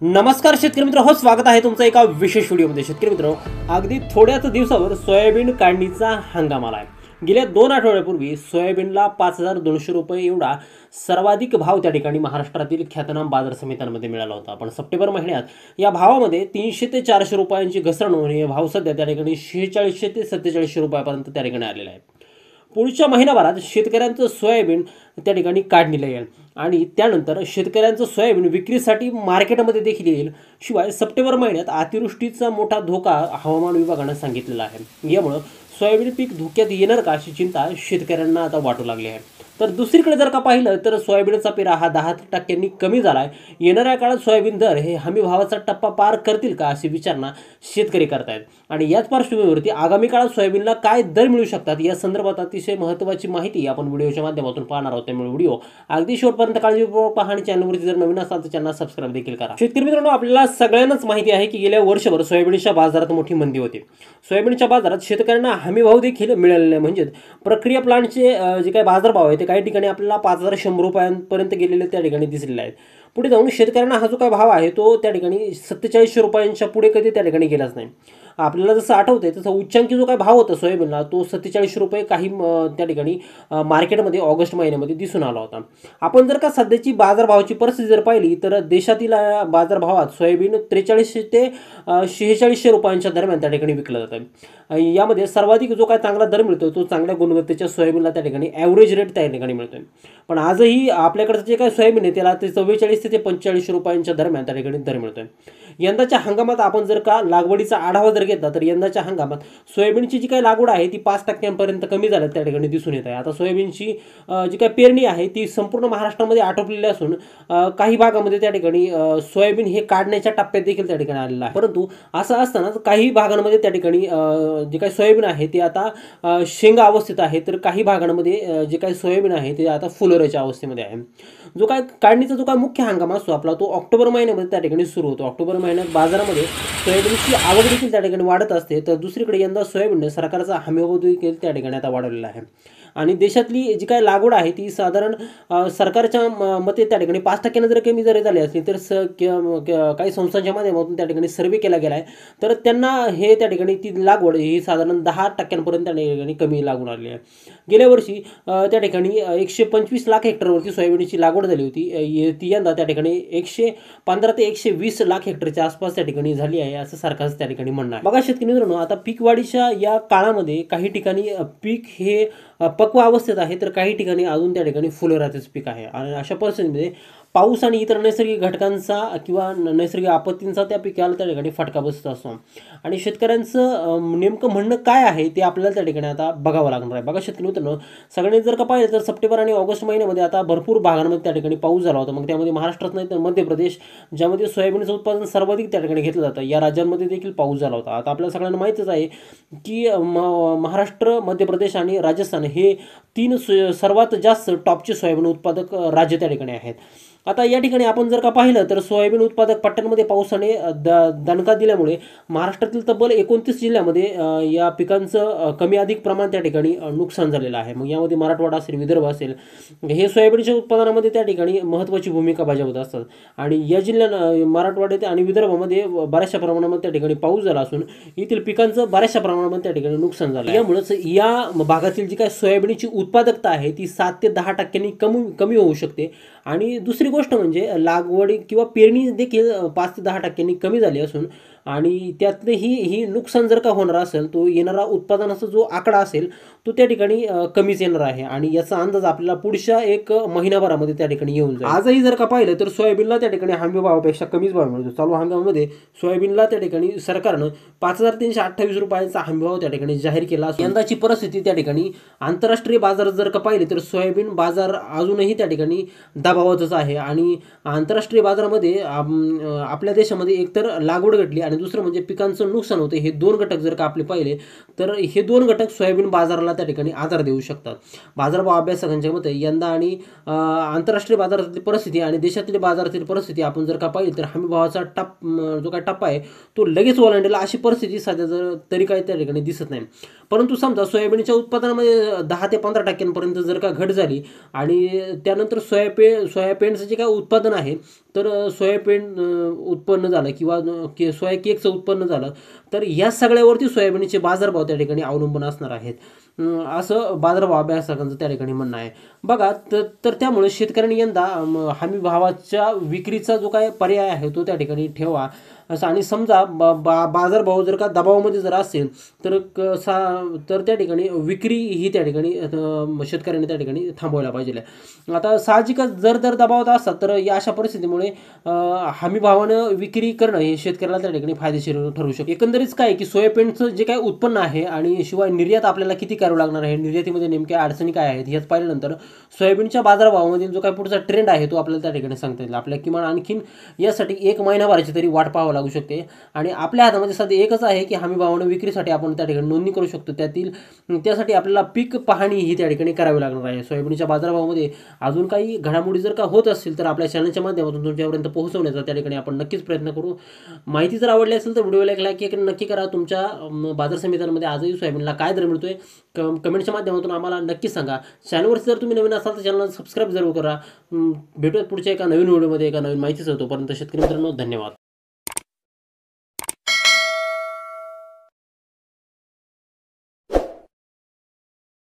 नमस्कार शेतकरी मित्र हो स्वागत आहे तुमचं एका विशेष व्हिडिओमध्ये। शेतकरी मित्र, अगदी थोड्याच दिवसावर सोयाबीन काढणीचा हंगाम आला आहे। गेल्या 2 आठवड्यापूर्वी सोयाबीनला 5200 रुपये एवढा सर्वाधिक भाव त्या ठिकाणी महाराष्ट्रातील ख्यातनाम बाजार समित्यांमध्ये मिळाला होता। पण सप्टेंबर महिन्यात या भावामध्ये 300 ते 400 रुपयांची घसरण होऊन हे भाव सध्या त्या ठिकाणी 4600 ते 4700 रुपयापर्यंत त्या ठिकाणी आलेला आहे। पुढच्या महिनाभरात शेतकऱ्यांचं सोयाबीन त्या ठिकाणी काढणीला येईल आणि त्यानंतर शेतकऱ्यांचं सोयाबीन विक्रीसाठी मार्केटमध्ये देखील येईल। शिवाय सप्टेंबर महिन्यात अतिवृष्टीचा मोठा धोका हवामान विभागानं सांगितलेला आहे। यामुळे सोयाबीन पीक धोक्यात येणार का अशी चिंता शेतकऱ्यांना आता वाटू लागली आहे। तर दुसरीकडे जर का पाहिलं तर सोयाबीनचा पेरा हा 10% कमी झाला आहे। येणाऱ्या काळात सोयाबीन दर हे हमी भावाचा टप्पा पार करतील का अशी विचारणा शेतकरी करतायत आणि याच पार्श्वभूमीवरती आगामी काळात सोयाबीनला काय दर मिळू शकतात या संदर्भात अतिशय महत्त्वाची माहिती आपण व्हिडिओच्या माध्यमातून पाहणार आहोत। त्यामुळे व्हिडिओ अगदी शेवटपर्यंत काळजीपूर्वक पहा आणि चॅनलवरती जर नवीन असाल तर चॅनल सबस्क्राईब देखील करा। शेतकरी मित्रांनो, आपल्याला सगळ्यांनाच माहिती आहे की गेल्या वर्षभर सोयाबीनच्या बाजारात मोठी मंदी होती। सोयाबीनच्या बाजारात शेतकऱ्यांना हमी भाव देखील मिळालेला नाही। म्हणजे प्रक्रिया प्लांटचे जे काही बाजारभाव आहे ते काही ठिकाणी आपल्याला 5100 रुपयांपर्यंत गेलेले त्या ठिकाणी दिसलेले आहेत। पुढे जाऊन शेतकऱ्यांना हा जो काही भाव आहे तो त्या ठिकाणी 4700 रुपयांच्या पुढे कधी त्या ठिकाणी गेलाच नाही। आपल्याला जसं आठवतंय तसं उच्चांकी जो काही भाव होता सोयाबीनला तो 4700 रुपये काही त्या ठिकाणी मार्केटमध्ये ऑगस्ट महिन्यामध्ये दिसून आला होता। आपण जर का सध्याची बाजारभावाची परिस्थिती जर पाहिली तर देशातील बाजारभावात सोयाबीन 4300 ते 4600 रुपयांच्या दरम्यान त्या ठिकाणी विकलं जातं। यामध्ये सर्वाधिक जो काय चांगला दर मिळतो तो चांगल्या गुणवत्तेच्या सोयाबीनला त्या ठिकाणी ॲव्हरेज रेट त्या ठिकाणी मिळतोय। पण आजही आपल्याकडचं जे काय सोयाबीन आहे त्याला ते 44 ते 45 रुपयांच्या दरम्यान त्या ठिकाणी दर मिळतोय। यंदाच्या हंगामात आपण जर का लागवडीचा आढावा जर घेतला तर यंदाच्या हंगामात सोयाबीनची जी काही लागवड आहे ती 5% पर्यंत कमी झाल्यात त्या ठिकाणी दिसून येत आहे। आता सोयाबीनची जी काही पेरणी आहे ती संपूर्ण महाराष्ट्रामध्ये आटोपलेली असून काही भागामध्ये त्या ठिकाणी सोयाबीन हे काढण्याच्या टप्प्यात देखील त्या ठिकाणी आलेलं आहे। परंतु असं असताना काही भागांमध्ये त्या ठिकाणी जे काही सोयाबीन आहे ते आता शेंगा अवस्थेत आहे, तर काही भागांमध्ये जे काही सोयाबीन आहे ते आता फुलोऱ्याच्या अवस्थेमध्ये आहे। जो काय काढणीचा जो काय मुख्य हंगाम असतो आपला तो ऑक्टोबर महिन्यामध्ये त्या ठिकाणी सुरू होतो। ऑक्टोबर महिन्यात बाजारामध्ये सोयाबीनची आवक देखील त्या ठिकाणी वाढत असते। तर दुसरीकडे यंदा सोयाबीनने सरकारचा हमीभाव देखील त्या ठिकाणी आता वाढवलेला आहे आणि देशातली जी काही लागवड आहे ती साधारण सरकारच्या मते त्या ठिकाणी 5% जर कमी जरी झाली असली तर काही संस्थांच्या माध्यमातून त्या ठिकाणी सर्वे केला गेला आहे, तर त्यांना हे त्या ठिकाणी ती लागवड ही साधारण 10% त्या ठिकाणी कमी लागून आली आहे। गेल्या वर्षी त्या ठिकाणी 125 लाख हेक्टरवरती सोयाबीनची लागवड झाली होती, ती यंदा त्या ठिकाणी 115 ते 120 लाख हेक्टरच्या आसपास त्या ठिकाणी झाली आहे असं सरकारचं त्या ठिकाणी म्हणणं आहे। बघा शेतकरी मित्रांनो, आता पीक वाढीच्या या काळामध्ये काही ठिकाणी पीक हे पक्व अवस्थेत आहे, तर काही ठिकाणी अजून त्या ठिकाणी फुलोऱ्याचंच पीक आहे आणि अशा परिस्थितीमध्ये पाऊस आणि इतर नैसर्गिक घटकांचा किंवा नैसर्गिक आपत्तींचा त्या पिकाला त्या ठिकाणी फटका बसत असतो आणि शेतकऱ्यांचं नेमकं म्हणणं काय आहे ते आपल्याला त्या ठिकाणी आता बघावं लागणार आहे। बघा शेतकरी मित्रांनो, सगळ्यांनी जर का पाहिलं तर सप्टेंबर आणि ऑगस्ट महिन्यामध्ये आता भरपूर भागांमध्ये त्या ठिकाणी पाऊस झाला होता। मग त्यामध्ये महाराष्ट्रात नाही तर मध्य प्रदेश, ज्यामध्ये सोयाबीनचं उत्पादन सर्वाधिक त्या ठिकाणी घेतलं जातं, या राज्यांमध्ये देखील पाऊस झाला होता। आता आपल्या सगळ्यांना माहितीच आहे की महाराष्ट्र, मध्य प्रदेश आणि राजस्थान हे 3 सर्वात जास्त टॉपचे सोयाबीन उत्पादक राज्य त्या ठिकाणी आहेत। आता या ठिकाणी आपण जर का पाहिलं तर सोयाबीन उत्पादक पट्ट्यांमध्ये पावसाने दणका दिल्यामुळे महाराष्ट्रातील तब्बल 29 जिल्ह्यामध्ये या पिकांचं कमी अधिक प्रमाण त्या ठिकाणी नुकसान झालेलं आहे। मग यामध्ये मराठवाडा असेल, विदर्भ असेल, हे सोयाबीनच्या उत्पादनामध्ये त्या ठिकाणी महत्त्वाची भूमिका बजावत असतात आणि या जिल्ह्यांना मराठवाड्यात आणि विदर्भामध्ये बऱ्याचशा प्रमाणामध्ये त्या ठिकाणी पाऊस झाला असून येथील पिकांचं बऱ्याचशा प्रमाणामध्ये त्या ठिकाणी नुकसान झालं। यामुळेच या भागातील जी काय सोयाबीनची उत्पादकता आहे ती 7 ते 10% कमी होऊ शकते आणि दुसरी गोष्ट म्हणजे लागवडी किंवा पेरणी देखील 5 ते 10% कमी झाली असून आणि त्यातलेही ही नुकसान जर का होणार असेल तो येणारा उत्पादनाचा जो आकडा असेल तो त्या ठिकाणी कमीच येणार आहे आणि याचा अंदाज आपल्याला पुढच्या 1 महिनाभरामध्ये त्या ठिकाणी येऊन जाईल। आजही जर का पाहिलं तर सोयाबीनला त्या ठिकाणी हमी भावापेक्षा कमीच भाव मिळतो। चालू हंगामामध्ये सोयाबीनला त्या ठिकाणी सरकारनं 5328 रुपयांचा हमी भाव त्या ठिकाणी जाहीर केला असून यंदाची परिस्थिती त्या ठिकाणी आंतरराष्ट्रीय बाजारात जर का पाहिले तर सोयाबीन बाजार अजूनही त्या ठिकाणी दबावातच आहे आणि आंतरराष्ट्रीय बाजारामध्ये आपल्या देशामध्ये एकतर लागवड घटली आणि दुसरं म्हणजे पिकांचं नुकसान होते। हे 2 घटक जर का आपले पाहिले तर हे 2 घटक सोयाबीन बाजाराला त्या ठिकाणी आधार देऊ शकतात। बाजारभाव अभ्यासकांच्या मते यंदा आणि आंतरराष्ट्रीय बाजारातील परिस्थिती आणि देशातील बाजारातील परिस्थिती आपण जर का पाहिली तर हमी भावाचा जो काय टप्पा आहे तो लगेच ओलांडेला अशी परिस्थिती सध्या तरी काही त्या ठिकाणी दिसत नाही। परंतु समजा सोयाबीनच्या उत्पादनामध्ये 10 ते 15% पर्यंत जर का घट झाली आणि त्यानंतर सोयाबीनचं जे जे काय उत्पादन आहे, तर सोयाबीन उत्पन्न झालं किंवा सोया केकचं उत्पन्न झालं, तर या सगळ्यावरती सोयाबीनचे बाजारभाव त्या ठिकाणी अवलंबून असणार आहेत, असं बाजारभाव अभ्यासकांचं त्या ठिकाणी म्हणणं आहे. बघा तर त्यामुळे शेतकऱ्यांनी यंदा हमी भावाच्या विक्रीचा जो काय पर्याय आहे तो त्या ठिकाणी ठेवा असं. आणि समजा बाजारभाव जर का दबावामध्ये जर असेल तर तर त्या ठिकाणी विक्री ही त्या ठिकाणी शेतकऱ्यांनी त्या ठिकाणी थांबवायला पाहिजे. आता साहजिकच जर दबावात असतात तर या अशा परिस्थितीमुळे हमी भावानं विक्री करणं हे शेतकऱ्याला त्या ठिकाणी फायदेशीर ठरू शकते. एकंदरीत काय की सोयाबीनचं जे काही उत्पन्न आहे आणि शिवाय निर्यात आपल्याला किती करावं लागणार आहे, निर्यातीमध्ये नेमक्या अडचणी काय आहेत हेच पाहिल्यानंतर सोयाबीनच्या बाजारभावामधील जो काही पुढचा ट्रेंड आहे तो आपल्याला त्या ठिकाणी सांगता येईल. आपल्या किमान आणखीन यासाठी 1 महिनाभराची तरी वाट पाहावं लागू शकते. आणि आपल्या हातामध्ये सध्या एकच आहे की हमी भावानं विक्रीसाठी आपण त्या ठिकाणी नोंदणी करू शकतो. त्यासाठी आपल्याला पीक पाहणी ही त्या ठिकाणी करावी लागणार आहे. सोयाबीनच्या बाजारभावामध्ये अजून काही घडामोडी जर का होत असतील तर आपल्या चॅनलच्या माध्यमातून तुमच्यापर्यंत पोहोचवण्याचा त्या ठिकाणी आपण नक्कीच प्रयत्न करू. माहिती जर आवडली असेल तर व्हिडिओला एक लाईक नक्की करा. तुमच्या बाजार समित्यांमध्ये आजही सोयाबीनला काय दर मिळतोय कमेंटच्या माध्यमातून आम्हाला नक्की सांगा. चॅनलवर जर तुम्ही नवीन असाल तर चॅनलला सबस्क्राईब जरूर करा. भेटूयात पुढच्या एका नवीन व्हिडिओमध्ये एका नवीन माहितीच. तोपर्यंत शेतकरी मित्रांनो, धन्यवाद.